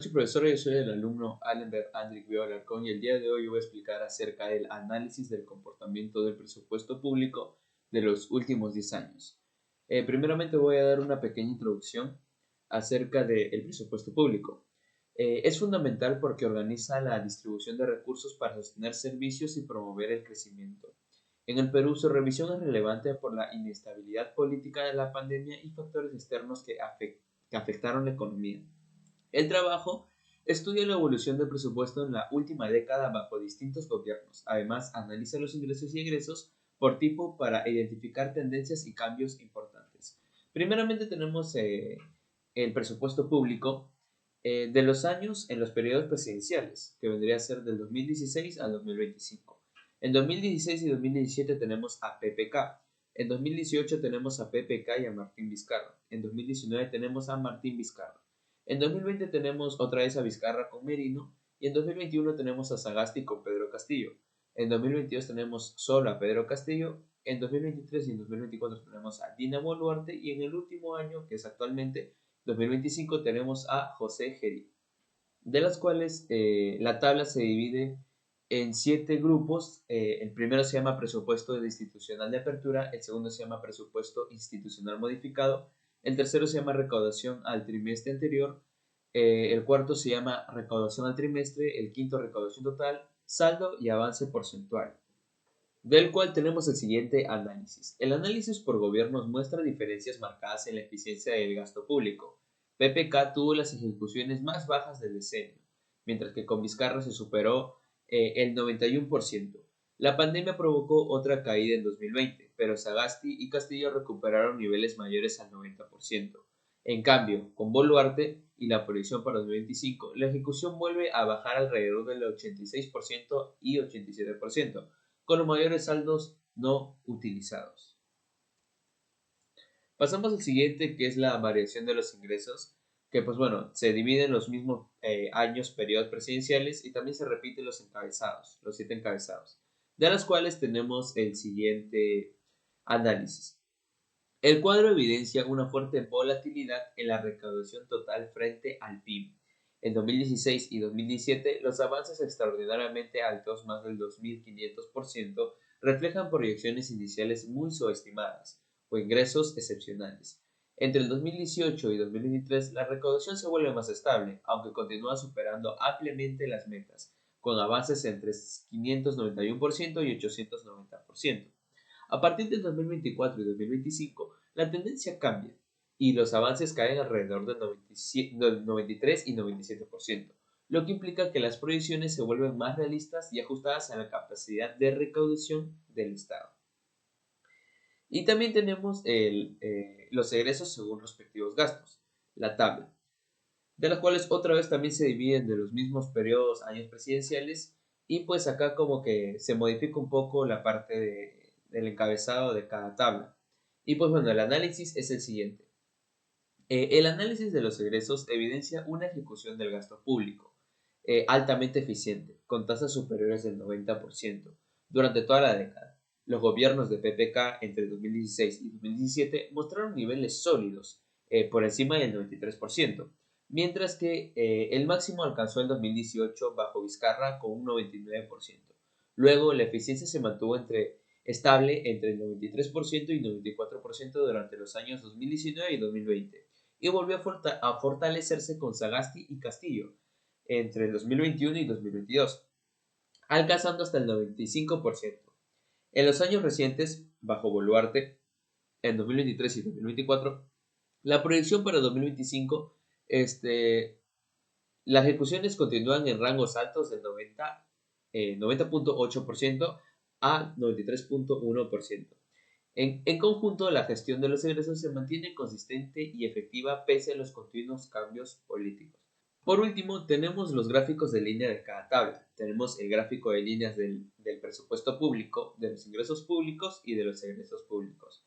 su profesor, yo soy el alumno Allenberg Andrik Bio Alarcón y el día de hoy voy a explicar acerca del análisis del comportamiento del presupuesto público de los últimos 10 años. Primeramente voy a dar una pequeña introducción acerca del presupuesto público. Es fundamental porque organiza la distribución de recursos para sostener servicios y promover el crecimiento. En el Perú, su revisión es relevante por la inestabilidad política de la pandemia y factores externos que afectaron la economía. El trabajo estudia la evolución del presupuesto en la última década bajo distintos gobiernos. Además, analiza los ingresos y egresos por tipo para identificar tendencias y cambios importantes. Primeramente tenemos el presupuesto público de los años en los periodos presidenciales, que vendría a ser del 2016 al 2025. En 2016 y 2017 tenemos a PPK. En 2018 tenemos a PPK y a Martín Vizcarra. En 2019 tenemos a Martín Vizcarra. En 2020 tenemos otra vez a Vizcarra con Merino y en 2021 tenemos a Sagasti con Pedro Castillo. En 2022 tenemos solo a Pedro Castillo. En 2023 y en 2024 tenemos a Dina Boluarte y en el último año, que es actualmente 2025, tenemos a José Geri, de las cuales la tabla se divide en 7 grupos. El primero se llama presupuesto institucional de apertura, el segundo se llama presupuesto institucional modificado, el tercero se llama recaudación al trimestre anterior, el cuarto se llama recaudación al trimestre, el quinto recaudación total, saldo y avance porcentual, del cual tenemos el siguiente análisis. El análisis por gobiernos muestra diferencias marcadas en la eficiencia del gasto público. PPK tuvo las ejecuciones más bajas del decenio, mientras que con Vizcarra se superó el 91%. La pandemia provocó otra caída en 2020, pero Sagasti y Castillo recuperaron niveles mayores al 90%. En cambio, con Boluarte y la proyección para 2025, la ejecución vuelve a bajar alrededor del 86% y 87%, con los mayores saldos no utilizados. Pasamos al siguiente, que es la variación de los ingresos, que pues bueno, se divide en los mismos años, periodos presidenciales y también se repiten los encabezados, los 7 encabezados, de los cuales tenemos el siguiente análisis. El cuadro evidencia una fuerte volatilidad en la recaudación total frente al PIB. En 2016 y 2017, los avances extraordinariamente altos, más del 2.500%, reflejan proyecciones iniciales muy subestimadas o ingresos excepcionales. Entre el 2018 y 2023, la recaudación se vuelve más estable, aunque continúa superando ampliamente las metas, con avances entre 591% y 890%. A partir del 2024 y 2025, la tendencia cambia y los avances caen alrededor del 93 y 97%, lo que implica que las proyecciones se vuelven más realistas y ajustadas a la capacidad de recaudación del Estado. Y también tenemos los egresos según respectivos gastos, la tabla, de las cuales otra vez también se dividen de los mismos periodos, años presidenciales, y pues acá como que se modifica un poco la parte del encabezado de cada tabla. Y pues bueno, el análisis es el siguiente. El análisis de los egresos evidencia una ejecución del gasto público altamente eficiente, con tasas superiores del 90% durante toda la década. Los gobiernos de PPK entre 2016 y 2017 mostraron niveles sólidos por encima del 93%, mientras que el máximo alcanzó en 2018 bajo Vizcarra con un 99%. Luego, la eficiencia se mantuvo estable entre el 93% y 94% durante los años 2019 y 2020, y volvió a fortalecerse con Sagasti y Castillo entre el 2021 y 2022, alcanzando hasta el 95%. En los años recientes, bajo Boluarte, en 2023 y 2024, la proyección para 2025, las ejecuciones continúan en rangos altos del 90.8% a 93.1%. En conjunto, la gestión de los egresos se mantiene consistente y efectiva pese a los continuos cambios políticos. Por último, tenemos los gráficos de línea de cada tabla. Tenemos el gráfico de líneas del presupuesto público, de los ingresos públicos y de los egresos públicos.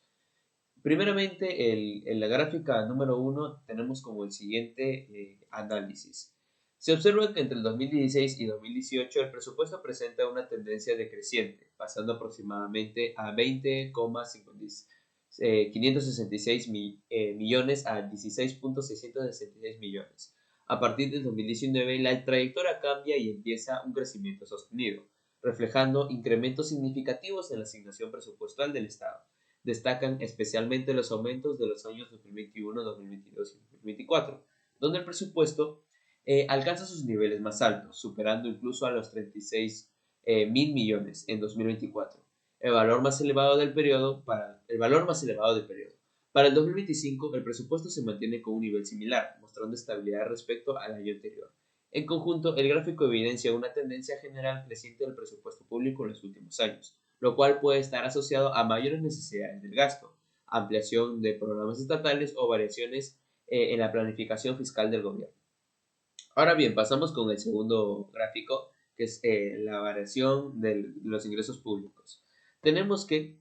Primeramente, en la gráfica número 1 tenemos como el siguiente análisis. Se observa que entre el 2016 y 2018 el presupuesto presenta una tendencia decreciente, pasando aproximadamente a 20,566 millones a 16,666 millones, A partir de 2019, la trayectoria cambia y empieza un crecimiento sostenido, reflejando incrementos significativos en la asignación presupuestal del Estado. Destacan especialmente los aumentos de los años 2021, 2022 y 2024, donde el presupuesto alcanza sus niveles más altos, superando incluso a los 36 mil millones en 2024, el valor más elevado del periodo. Para el 2025, el presupuesto se mantiene con un nivel similar, mostrando estabilidad respecto al año anterior. En conjunto, el gráfico evidencia una tendencia general creciente del presupuesto público en los últimos años, lo cual puede estar asociado a mayores necesidades del gasto, ampliación de programas estatales o variaciones en la planificación fiscal del gobierno. Ahora bien, pasamos con el segundo gráfico, que es la variación de los ingresos públicos. Tenemos que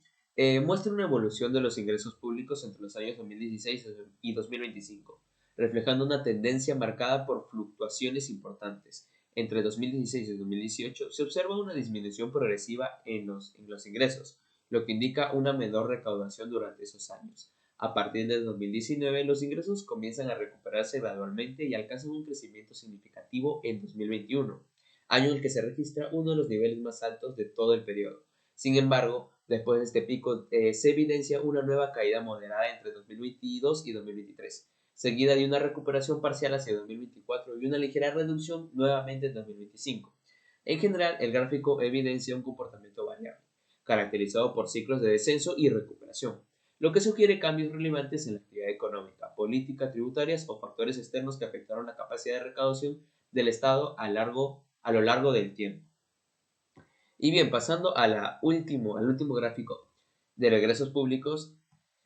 muestra una evolución de los ingresos públicos entre los años 2016 y 2025, reflejando una tendencia marcada por fluctuaciones importantes. Entre 2016 y 2018 se observa una disminución progresiva en los ingresos, lo que indica una menor recaudación durante esos años. A partir de 2019, los ingresos comienzan a recuperarse gradualmente y alcanzan un crecimiento significativo en 2021, año en el que se registra uno de los niveles más altos de todo el periodo. Sin embargo, después de este pico se evidencia una nueva caída moderada entre 2022 y 2023, seguida de una recuperación parcial hacia 2024 y una ligera reducción nuevamente en 2025. En general, el gráfico evidencia un comportamiento variable, caracterizado por ciclos de descenso y recuperación, lo que sugiere cambios relevantes en la actividad económica, política, tributarias o factores externos que afectaron la capacidad de recaudación del Estado a lo largo del tiempo. Y bien, pasando al último gráfico de regresos públicos,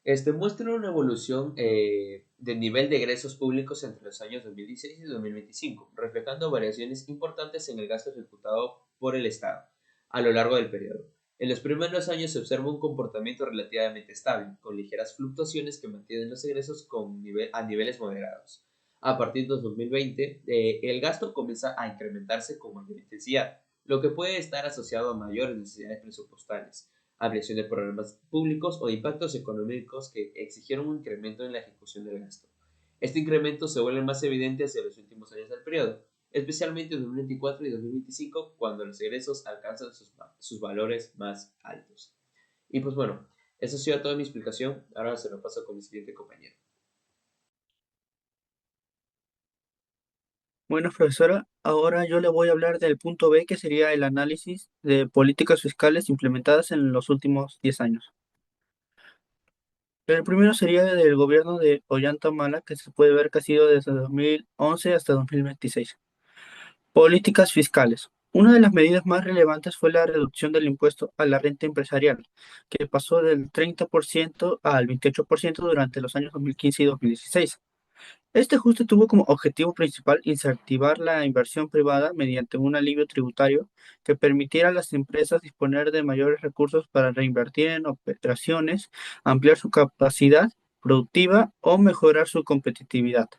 este muestra una evolución del nivel de egresos públicos entre los años 2016 y 2025, reflejando variaciones importantes en el gasto ejecutado por el Estado a lo largo del periodo. En los primeros años se observa un comportamiento relativamente estable, con ligeras fluctuaciones que mantienen los egresos a niveles moderados. A partir de 2020, el gasto comienza a incrementarse con mayor intensidad, lo que puede estar asociado a mayores necesidades presupuestales, ampliación de programas públicos o impactos económicos que exigieron un incremento en la ejecución del gasto. Este incremento se vuelve más evidente hacia los últimos años del periodo, especialmente en 2024 y 2025, cuando los egresos alcanzan sus valores más altos. Y pues bueno, esa ha sido toda mi explicación. Ahora se lo paso con mi siguiente compañero. Bueno, profesora, ahora yo le voy a hablar del punto B, que sería el análisis de políticas fiscales implementadas en los últimos 10 años. El primero sería del gobierno de Ollanta Humala, que se puede ver que ha sido desde 2011 hasta 2026. Políticas fiscales. Una de las medidas más relevantes fue la reducción del impuesto a la renta empresarial, que pasó del 30% al 28% durante los años 2015 y 2016. Este ajuste tuvo como objetivo principal incentivar la inversión privada mediante un alivio tributario que permitiera a las empresas disponer de mayores recursos para reinvertir en operaciones, ampliar su capacidad productiva o mejorar su competitividad.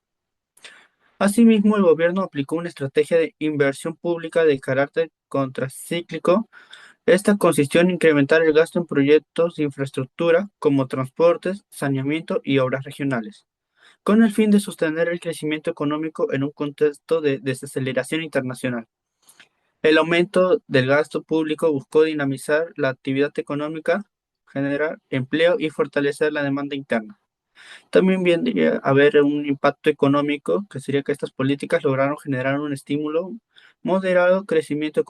Asimismo, el gobierno aplicó una estrategia de inversión pública de carácter contracíclico. Esta consistió en incrementar el gasto en proyectos de infraestructura como transportes, saneamiento y obras regionales, con el fin de sostener el crecimiento económico en un contexto de desaceleración internacional. El aumento del gasto público buscó dinamizar la actividad económica, generar empleo y fortalecer la demanda interna. También vendría a haber un impacto económico, que sería que estas políticas lograron generar un estímulo moderado al crecimiento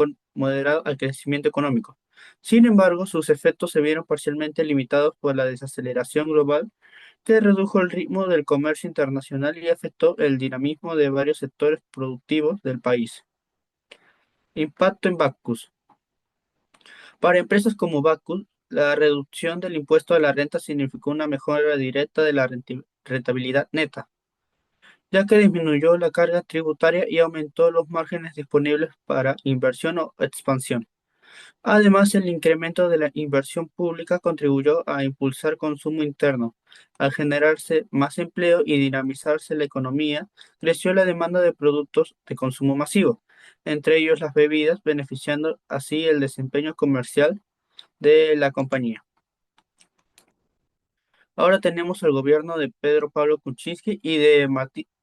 económico. Sin embargo, sus efectos se vieron parcialmente limitados por la desaceleración global, que redujo el ritmo del comercio internacional y afectó el dinamismo de varios sectores productivos del país. Impacto en Bacchus. Para empresas como Bacchus, la reducción del impuesto a la renta significó una mejora directa de la rentabilidad neta, ya que disminuyó la carga tributaria y aumentó los márgenes disponibles para inversión o expansión. Además, el incremento de la inversión pública contribuyó a impulsar consumo interno. Al generarse más empleo y dinamizarse la economía, creció la demanda de productos de consumo masivo, entre ellos las bebidas, beneficiando así el desempeño comercial de la compañía. Ahora tenemos el gobierno de Pedro Pablo Kuczynski y de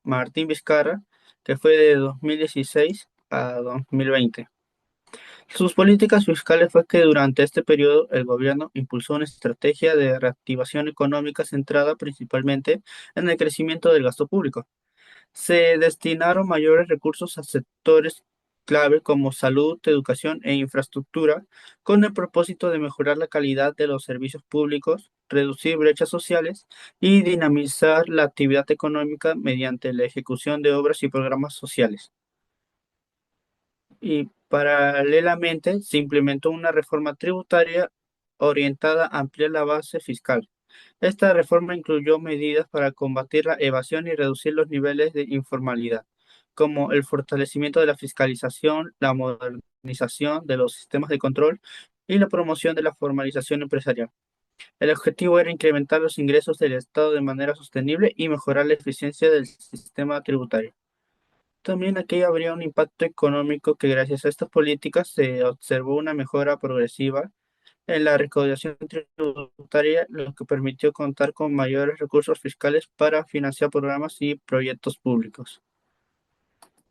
Martín Vizcarra, que fue de 2016 a 2020. Sus políticas fiscales fue que durante este periodo el gobierno impulsó una estrategia de reactivación económica centrada principalmente en el crecimiento del gasto público. Se destinaron mayores recursos a sectores clave como salud, educación e infraestructura, con el propósito de mejorar la calidad de los servicios públicos, reducir brechas sociales y dinamizar la actividad económica mediante la ejecución de obras y programas sociales. Y paralelamente se implementó una reforma tributaria orientada a ampliar la base fiscal. Esta reforma incluyó medidas para combatir la evasión y reducir los niveles de informalidad, como el fortalecimiento de la fiscalización, la modernización de los sistemas de control y la promoción de la formalización empresarial. El objetivo era incrementar los ingresos del Estado de manera sostenible y mejorar la eficiencia del sistema tributario. También aquí habría un impacto económico que gracias a estas políticas se observó una mejora progresiva en la recaudación tributaria, lo que permitió contar con mayores recursos fiscales para financiar programas y proyectos públicos.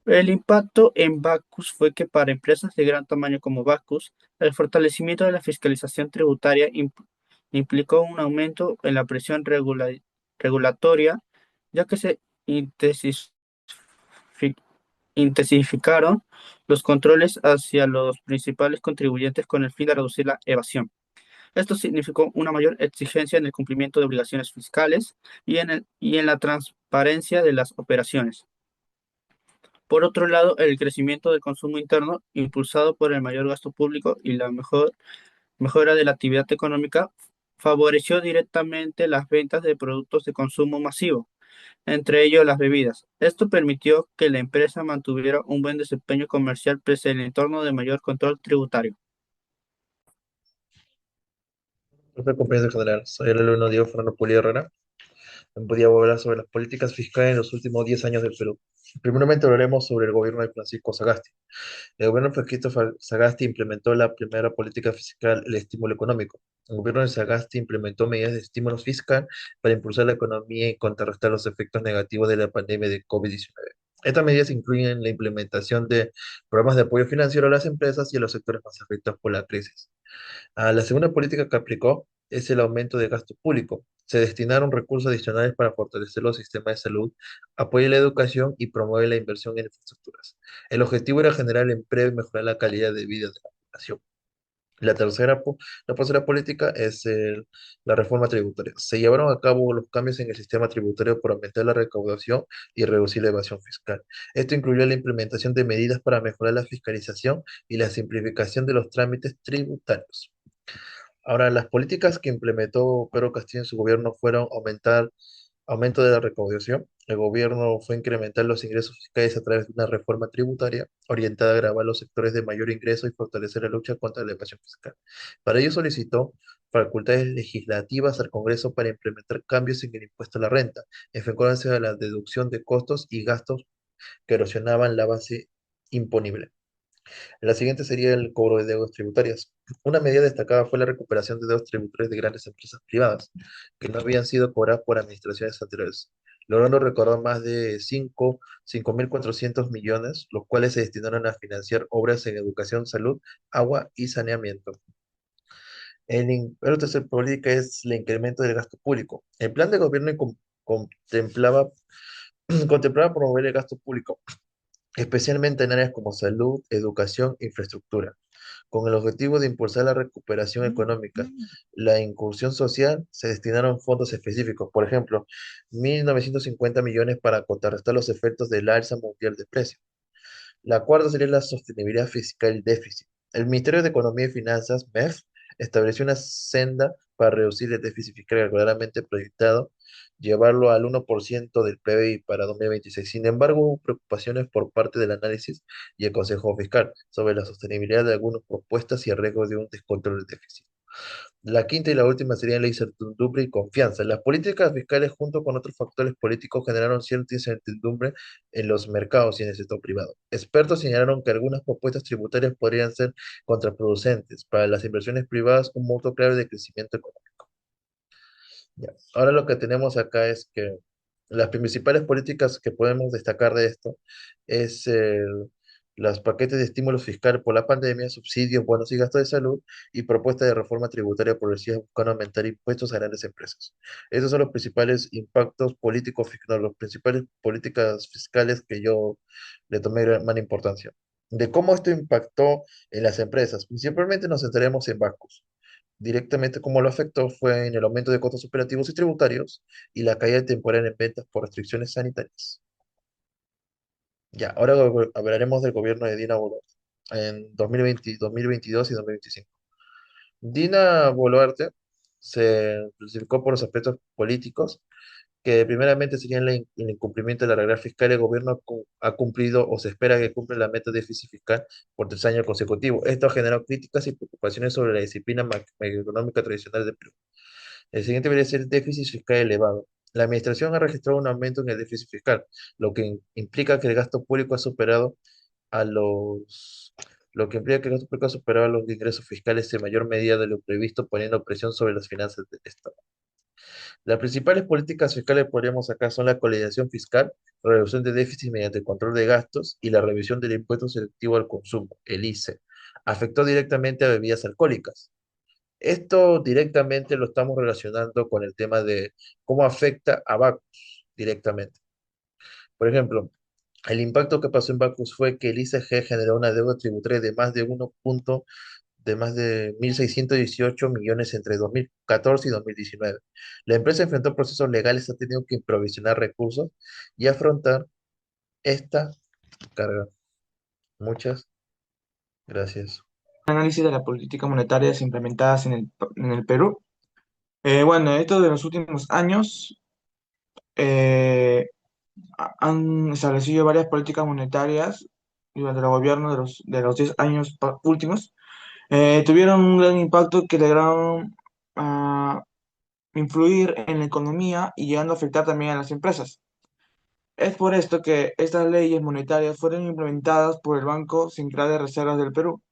El impacto en Bacus fue que para empresas de gran tamaño como Bacus, el fortalecimiento de la fiscalización tributaria implicó un aumento en la presión regulatoria, ya que se intensificó intensificaron los controles hacia los principales contribuyentes con el fin de reducir la evasión. Esto significó una mayor exigencia en el cumplimiento de obligaciones fiscales y en la transparencia de las operaciones. Por otro lado, el crecimiento del consumo interno, impulsado por el mayor gasto público y la mejora de la actividad económica, favoreció directamente las ventas de productos de consumo masivo, entre ellos las bebidas. Esto permitió que la empresa mantuviera un buen desempeño comercial pese al entorno de mayor control tributario. Profe, compañero general, soy el alumno Diego Fernando Puli Herrera. Podía hablar sobre las políticas fiscales en los últimos 10 años del Perú. Primeramente hablaremos sobre el gobierno de Francisco Sagasti. El gobierno de Francisco Sagasti implementó la primera política fiscal, el estímulo económico. El gobierno de Sagasti implementó medidas de estímulo fiscal para impulsar la economía y contrarrestar los efectos negativos de la pandemia de COVID-19. Estas medidas incluyen la implementación de programas de apoyo financiero a las empresas y a los sectores más afectados por la crisis. La segunda política que aplicó es el aumento de gasto público. Se destinaron recursos adicionales para fortalecer los sistemas de salud, apoyar la educación y promover la inversión en infraestructuras. El objetivo era generar empleo y mejorar la calidad de vida de la población. La tercera política es la reforma tributaria. Se llevaron a cabo los cambios en el sistema tributario para aumentar la recaudación y reducir la evasión fiscal. Esto incluyó la implementación de medidas para mejorar la fiscalización y la simplificación de los trámites tributarios. Ahora, las políticas que implementó Pedro Castillo en su gobierno fueron aumento de la recaudación. El gobierno fue incrementar los ingresos fiscales a través de una reforma tributaria orientada a gravar los sectores de mayor ingreso y fortalecer la lucha contra la evasión fiscal. Para ello solicitó facultades legislativas al Congreso para implementar cambios en el impuesto a la renta, en frecuencia de la deducción de costos y gastos que erosionaban la base imponible. La siguiente sería el cobro de deudas tributarias. Una medida destacada fue la recuperación de deudas tributarias de grandes empresas privadas que no habían sido cobradas por administraciones anteriores, logrando recaudar más de 5.400 millones, los cuales se destinaron a financiar obras en educación, salud, agua y saneamiento. La tercera política es el incremento del gasto público. El plan de gobierno contemplaba, contemplaba promover el gasto público, especialmente en áreas como salud, educación e infraestructura, con el objetivo de impulsar la recuperación económica. La incursión social se destinaron fondos específicos, por ejemplo, 1.950 millones para contrarrestar los efectos del alza mundial de precios. La cuarta sería la sostenibilidad fiscal y déficit. El Ministerio de Economía y Finanzas, MEF, estableció una senda para reducir el déficit fiscal claramente proyectado, llevarlo al 1% del PBI para 2026. Sin embargo, hubo preocupaciones por parte del análisis y el Consejo Fiscal sobre la sostenibilidad de algunas propuestas y el riesgo de un descontrol del déficit. La quinta y la última serían la incertidumbre y confianza. Las políticas fiscales, junto con otros factores políticos, generaron cierta incertidumbre en los mercados y en el sector privado. Expertos señalaron que algunas propuestas tributarias podrían ser contraproducentes para las inversiones privadas, un motor clave de crecimiento económico. Ya. Ahora lo que tenemos acá es que Las principales políticas que podemos destacar de esto es los paquetes de estímulo fiscal por la pandemia, subsidios, bonos y gastos de salud y propuesta de reforma tributaria progresiva buscando aumentar impuestos a grandes empresas. Esos son los principales impactos políticos, no, los principales políticas fiscales que yo le tomé gran importancia. De cómo esto impactó en las empresas, principalmente nos centraremos en bancos. Directamente cómo lo afectó fue en el aumento de costos operativos y tributarios y la caída temporal en ventas por restricciones sanitarias. Ya, ahora hablaremos del gobierno de Dina Boluarte en 2020, 2022 y 2025. Dina Boluarte se clasificó por los aspectos políticos, que primeramente serían el incumplimiento de la regla fiscal. El gobierno ha cumplido o se espera que cumpla la meta de déficit fiscal por 3 años consecutivos. Esto ha generado críticas y preocupaciones sobre la disciplina macroeconómica tradicional del Perú. El siguiente debería ser déficit fiscal elevado. La administración ha registrado un aumento en el déficit fiscal, lo que implica que el gasto público ha superado a los, lo que implica que el gasto público ha superado a los ingresos fiscales en mayor medida de lo previsto, poniendo presión sobre las finanzas del Estado. Las principales políticas fiscales que podríamos sacar son la consolidación fiscal, la reducción de déficit mediante el control de gastos y la revisión del impuesto selectivo al consumo, el ISE. Afectó directamente a bebidas alcohólicas. Esto directamente lo estamos relacionando con el tema de cómo afecta a Bacus directamente. Por ejemplo, el impacto que pasó en Bacus fue que el ICG generó una deuda tributaria de más de 1.618 millones entre 2014 y 2019. La empresa enfrentó procesos legales, ha tenido que provisionar recursos y afrontar esta carga. Muchas gracias. Análisis de las políticas monetarias implementadas en el Perú. Bueno, esto de los últimos años eh, han establecido varias políticas monetarias durante el gobierno de los 10 años últimos. Tuvieron un gran impacto que lograron influir en la economía y llegando a afectar también a las empresas. Es por esto que estas leyes monetarias fueron implementadas por el Banco Central de Reservas del Perú.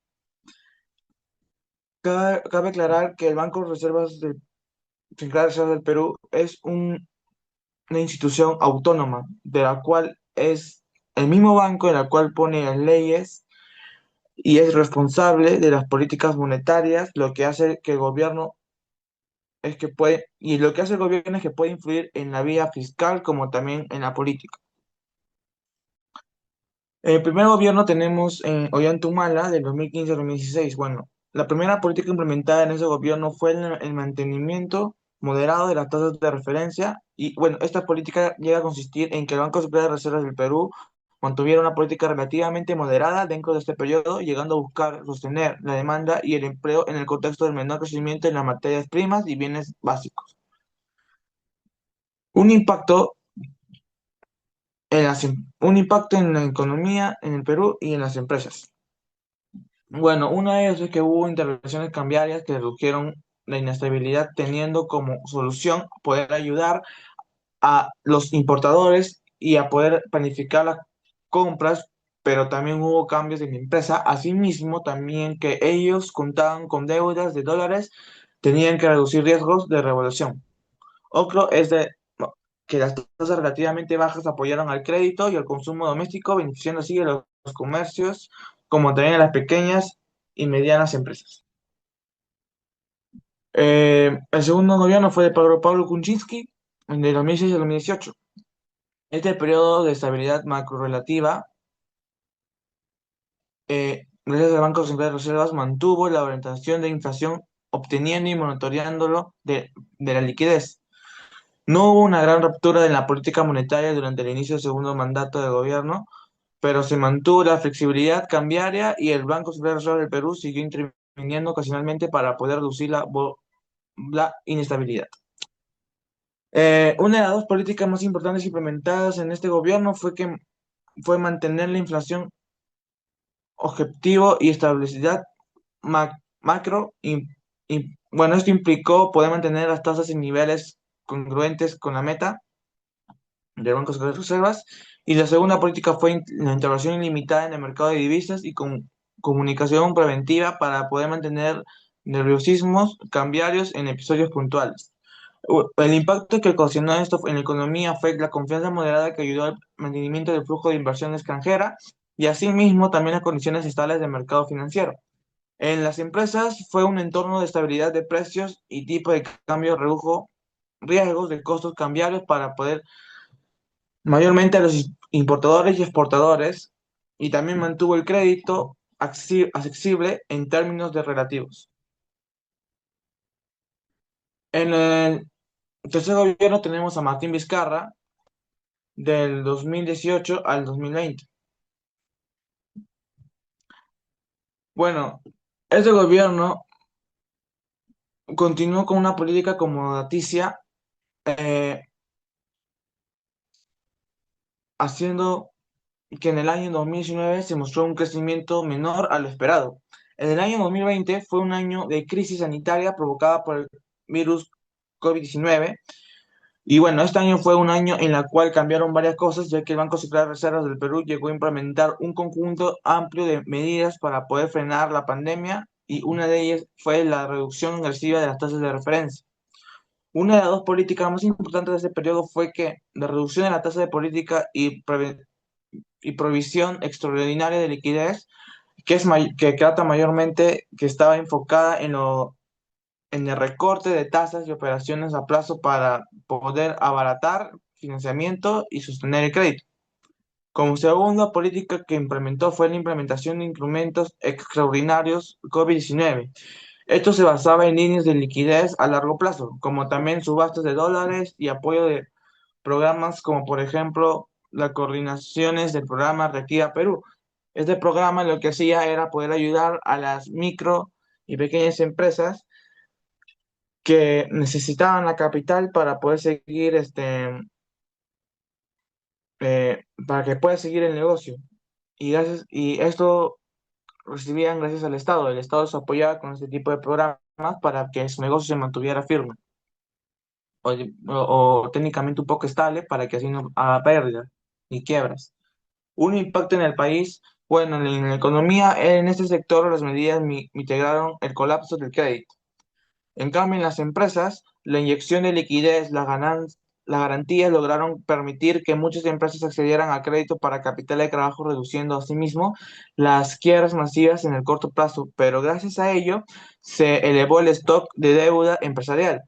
Cabe aclarar que el Banco Central de Reservas del Perú es una institución autónoma, de la cual es el mismo banco en la cual pone las leyes y es responsable de las políticas monetarias. Lo que hace que el gobierno es que puede, y lo que hace el gobierno es que puede influir en la vía fiscal como también en la política. El primer gobierno tenemos en Ollanta del 2015 al 2016. Bueno, la primera política implementada en ese gobierno fue el mantenimiento moderado de las tasas de referencia y bueno, esta política llega a consistir en que el Banco Central de Reservas del Perú mantuviera una política relativamente moderada dentro de este periodo, llegando a buscar sostener la demanda y el empleo en el contexto del menor crecimiento en las materias primas y bienes básicos. Un impacto un impacto en la economía en el Perú y en las empresas. Bueno, una de ellas es que hubo intervenciones cambiarias que redujeron la inestabilidad, teniendo como solución poder ayudar a los importadores y a poder planificar las compras, pero también hubo cambios en la empresa. Asimismo, también que ellos contaban con deudas de dólares, tenían que reducir riesgos de revaluación. Otro es que las tasas relativamente bajas apoyaron al crédito y al consumo doméstico, beneficiando así a los comercios, como también a las pequeñas y medianas empresas. El segundo gobierno fue de Pablo Kuczynski, de 2006 a 2018. Este periodo de estabilidad macrorelativa, gracias al Banco Central de Reservas, mantuvo la orientación de inflación, obteniendo y monitoreándolo de la liquidez. No hubo una gran ruptura en la política monetaria durante el inicio del segundo mandato de gobierno, pero se mantuvo la flexibilidad cambiaria y el Banco Central de Reserva del Perú siguió interviniendo ocasionalmente para poder reducir la inestabilidad. Una de las dos políticas más importantes implementadas en este gobierno fue mantener la inflación objetivo y estabilidad macro. Bueno, esto implicó poder mantener las tasas en niveles congruentes con la meta del Banco Central de Reservas. Y la segunda política fue la intervención ilimitada en el mercado de divisas y con comunicación preventiva para poder mantener nerviosismos cambiarios en episodios puntuales. El impacto que ocasionó esto en la economía fue la confianza moderada que ayudó al mantenimiento del flujo de inversión extranjera y asimismo también las condiciones estables del mercado financiero. En las empresas fue un entorno de estabilidad de precios y tipo de cambio redujo riesgos de costos cambiarios para poder mayormente a los importadores y exportadores y también mantuvo el crédito accesible en términos de relativos. En el tercer gobierno tenemos a Martín Vizcarra del 2018 al 2020. Bueno, este gobierno continuó con una política acomodaticia, eh, haciendo que en el año 2019 se mostró un crecimiento menor a lo esperado. En el año 2020 fue un año de crisis sanitaria provocada por el virus COVID-19. Y bueno, este año fue un año en el cual cambiaron varias cosas, ya que el Banco Central de Reservas del Perú llegó a implementar un conjunto amplio de medidas para poder frenar la pandemia y una de ellas fue la reducción agresiva de las tasas de referencia. Una de las dos políticas más importantes de ese periodo fue que la reducción de la tasa de política y provisión extraordinaria de liquidez, que trata mayormente, que estaba enfocada en el recorte de tasas y operaciones a plazo para poder abaratar financiamiento y sostener el crédito. Como segunda política que implementó fue la implementación de instrumentos extraordinarios COVID-19. Esto se basaba en líneas de liquidez a largo plazo, como también subastas de dólares y apoyo de programas como por ejemplo las coordinaciones del programa Reactiva Perú. Este programa lo que hacía era poder ayudar a las micro y pequeñas empresas que necesitaban la capital para poder seguir para que pueda seguir el negocio. Y esto recibían gracias al Estado. El Estado se apoyaba con este tipo de programas para que su negocio se mantuviera firme o técnicamente un poco estable para que así no haga pérdidas ni quiebras. Un impacto en el país, bueno, en la economía, en este sector las medidas mitigaron el colapso del crédito. En cambio, en las empresas, la inyección de liquidez, las garantías lograron permitir que muchas empresas accedieran a crédito para capital de trabajo, reduciendo asimismo las quiebras masivas en el corto plazo. Pero gracias a ello, se elevó el stock de deuda empresarial.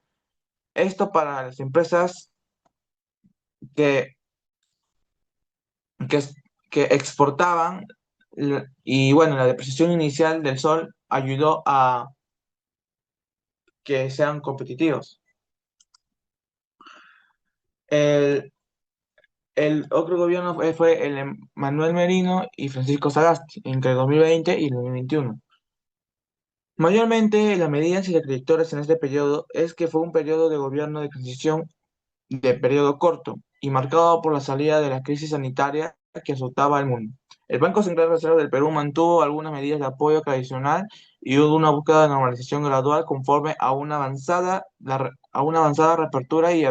Esto para las empresas que, que, que exportaban, y bueno, la depreciación inicial del sol ayudó a que sean competitivos. El, El otro gobierno fue el de Manuel Merino y Francisco Sagasti entre el 2020 y el 2021. Mayormente, las medidas y las trayectorias en este periodo es que fue un periodo de gobierno de transición de periodo corto y marcado por la salida de la crisis sanitaria que azotaba al mundo. El Banco Central de Reserva del Perú mantuvo algunas medidas de apoyo tradicional y hubo una búsqueda de normalización gradual conforme a a una avanzada reapertura y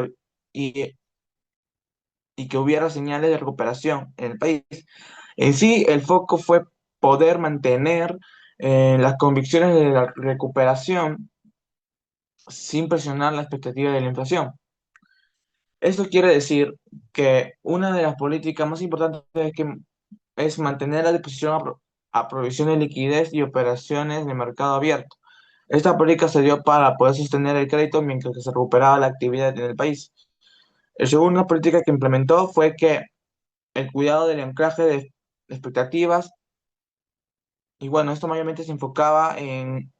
y que hubiera señales de recuperación en el país. En sí, el foco fue poder mantener las convicciones de la recuperación sin presionar la expectativa de la inflación. Esto quiere decir que una de las políticas más importantes es mantener la disposición a provisión de liquidez y operaciones de mercado abierto. Esta política se dio para poder sostener el crédito mientras que se recuperaba la actividad en el país. La segunda política que implementó fue que el cuidado del anclaje de expectativas. Y bueno, esto mayormente se enfocaba en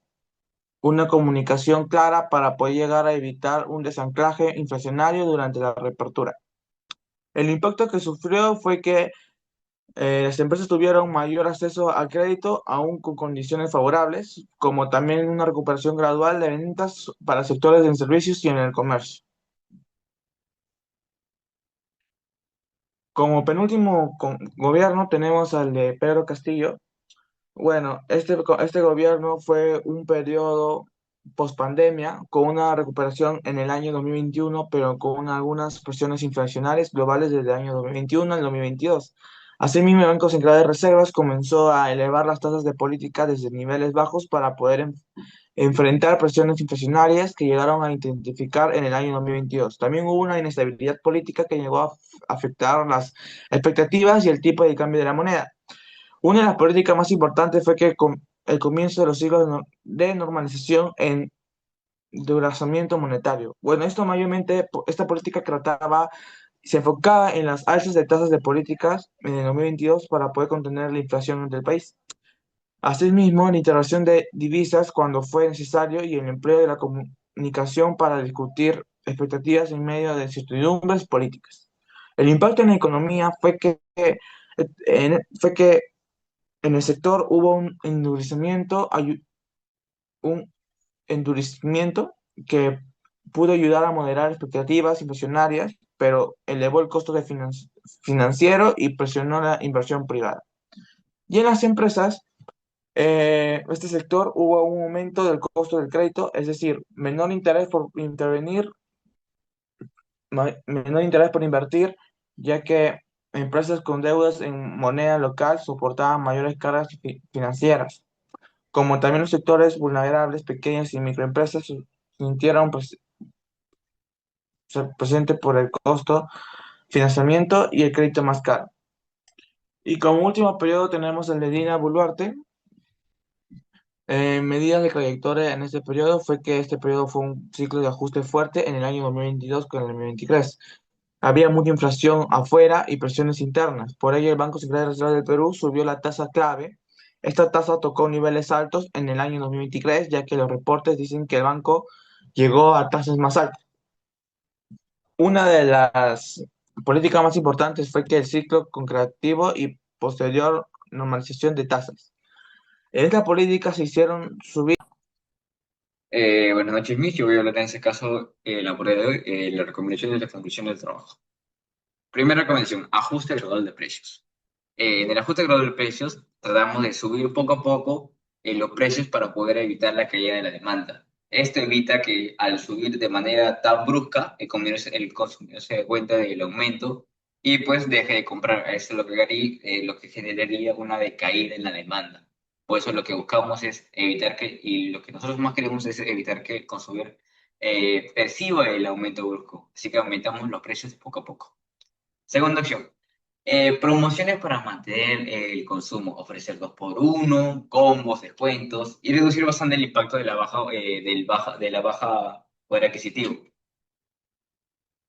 una comunicación clara para poder llegar a evitar un desanclaje inflacionario durante la reapertura. El impacto que sufrió fue que las empresas tuvieron mayor acceso al crédito, aún con condiciones favorables, como también una recuperación gradual de ventas para sectores en servicios y en el comercio. Como penúltimo gobierno tenemos al de Pedro Castillo. Bueno, este gobierno fue un periodo post-pandemia con una recuperación en el año 2021, pero con algunas presiones inflacionarias globales desde el año 2021 al 2022. Asimismo, el Banco Central de Reservas comenzó a elevar las tasas de política desde niveles bajos para poder enfrentar presiones inflacionarias que llegaron a intensificar en el año 2022. También hubo una inestabilidad política que llegó a afectar las expectativas y el tipo de cambio de la moneda. Una de las políticas más importantes fue que con el comienzo de los siglos de normalización en endurecimiento monetario. Bueno, esto mayormente, esta política se enfocaba en las alzas de tasas de políticas en el 2022 para poder contener la inflación del país. Asimismo, la integración de divisas cuando fue necesario y el empleo de la comunicación para discutir expectativas en medio de incertidumbres políticas. El impacto en la economía fue que en el sector hubo un endurecimiento que pudo ayudar a moderar expectativas inflacionarias, pero elevó el costo financiero y presionó la inversión privada. Y en las empresas, este sector hubo un aumento del costo del crédito, es decir, menor interés por invertir, ya que empresas con deudas en moneda local soportaban mayores cargas financieras. Como también los sectores vulnerables, pequeñas y microempresas, se sintieron presentes por el costo, financiamiento y el crédito más caro. Y como último periodo tenemos el de Dina Boluarte. Medidas de trayectoria en este periodo fue que este periodo fue un ciclo de ajuste fuerte en el año 2022 con el 2023. Había mucha inflación afuera y presiones internas. Por ello, el Banco Central de la Reserva del Perú subió la tasa clave. Esta tasa tocó niveles altos en el año 2023, ya que los reportes dicen que el banco llegó a tasas más altas. Una de las políticas más importantes fue que el ciclo concretivo y posterior normalización de tasas. En esta política se hicieron subir. Buenas noches, Miss. Yo voy a hablar en ese caso, la por de hoy, las recomendaciones y las conclusiones del trabajo. Primera recomendación, ajuste gradual de precios. En el ajuste gradual de precios, tratamos de subir poco a poco los precios para poder evitar la caída de la demanda. Esto evita que al subir de manera tan brusca, el consumidor se dé cuenta del aumento y pues deje de comprar. Esto lo que generaría una decaída en la demanda. Por eso lo que buscamos es evitar y lo que nosotros más queremos es evitar que el consumidor perciba el aumento brusco. Así que aumentamos los precios poco a poco. Segunda opción, promociones para mantener el consumo, ofrecer 2x1, combos, descuentos y reducir bastante el impacto de de la baja poder adquisitivo.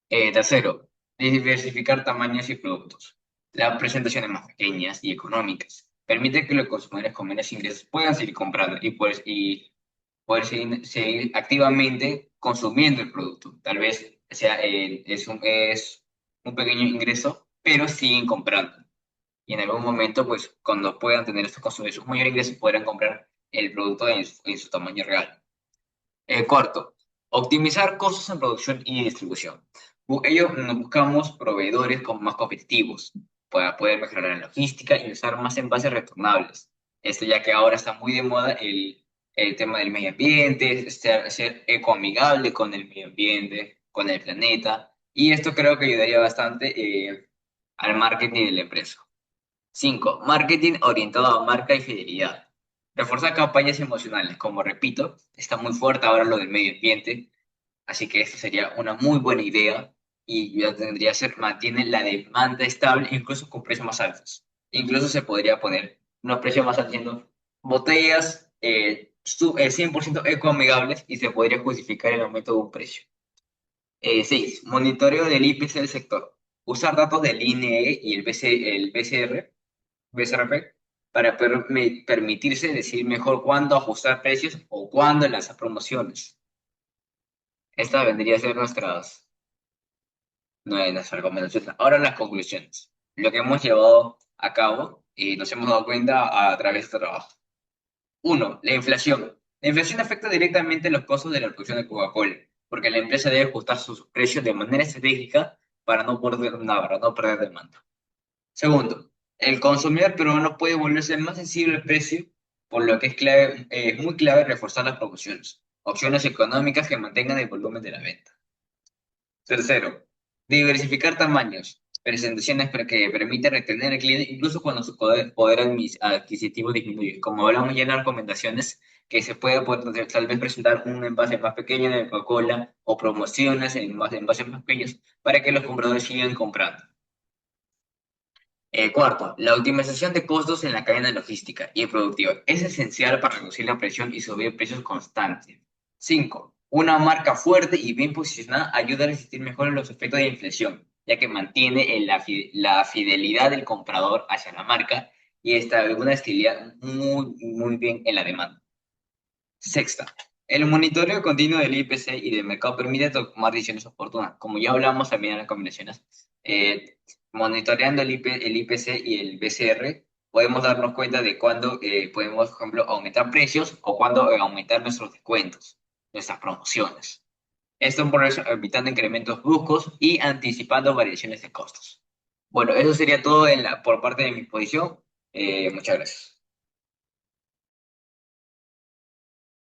Tercero, diversificar tamaños y productos. Las presentaciones más pequeñas y económicas permite que los consumidores con menos ingresos puedan seguir comprando y poder seguir activamente consumiendo el producto. Tal vez es un pequeño ingreso, pero siguen comprando. Y en algún momento, pues cuando puedan tener estos consumidores sus mayores ingresos, podrán comprar el producto en su tamaño real. Cuarto, optimizar costos en producción y distribución. Buscamos proveedores más competitivos para poder mejorar la logística y usar más envases retornables. Esto ya que ahora está muy de moda el tema del medio ambiente, ser ecoamigable con el medio ambiente, con el planeta. Y esto creo que ayudaría bastante al marketing de la empresa. 5. Marketing orientado a marca y fidelidad. Reforzar campañas emocionales. Como repito, está muy fuerte ahora lo del medio ambiente, así que esto sería una muy buena idea y ya mantiene la demanda estable, incluso con precios más altos. Incluso se podría poner unos precios más altos siendo botellas 100% ecoamigables y se podría justificar el aumento de un precio. 6. Monitoreo del IPC del sector. Usar datos del INE y el BCRP para permitirse decidir mejor cuándo ajustar precios o cuándo lanzar promociones. Esta vendría a ser nuestras recomendaciones. Ahora las conclusiones. Lo que hemos llevado a cabo y nos hemos dado cuenta a través de este trabajo. 1. La inflación. La inflación afecta directamente los costos de la producción de Coca-Cola, porque la empresa debe ajustar sus precios de manera estratégica para no perder demanda. Segundo, el consumidor peruano puede volverse más sensible al precio, por lo que es muy clave reforzar las promociones, opciones económicas que mantengan el volumen de la venta. Tercero, diversificar tamaños. presentaciones que permiten retener al cliente incluso cuando su poder adquisitivo disminuye. Como hablamos ya en las recomendaciones, que se puede tal vez presentar un envase más pequeño de Coca-Cola o promociones en envases más pequeños para que los compradores sigan comprando. Cuarto, la optimización de costos en la cadena logística y productiva es esencial para reducir la presión y subir precios constantes. 5. Una marca fuerte y bien posicionada ayuda a resistir mejor los efectos de inflación, ya que mantiene la fidelidad del comprador hacia la marca y establece una estabilidad muy bien en la demanda. Sexta, el monitoreo continuo del IPC y del mercado permite tomar decisiones oportunas. Como ya hablamos también en las combinaciones, monitoreando el IPC y el BCR, podemos darnos cuenta de cuándo podemos, por ejemplo, aumentar precios o cuándo aumentar nuestros descuentos, nuestras promociones. Esto por eso, evitando incrementos bruscos y anticipando variaciones de costos. Bueno, eso sería todo por parte de mi exposición. Muchas gracias.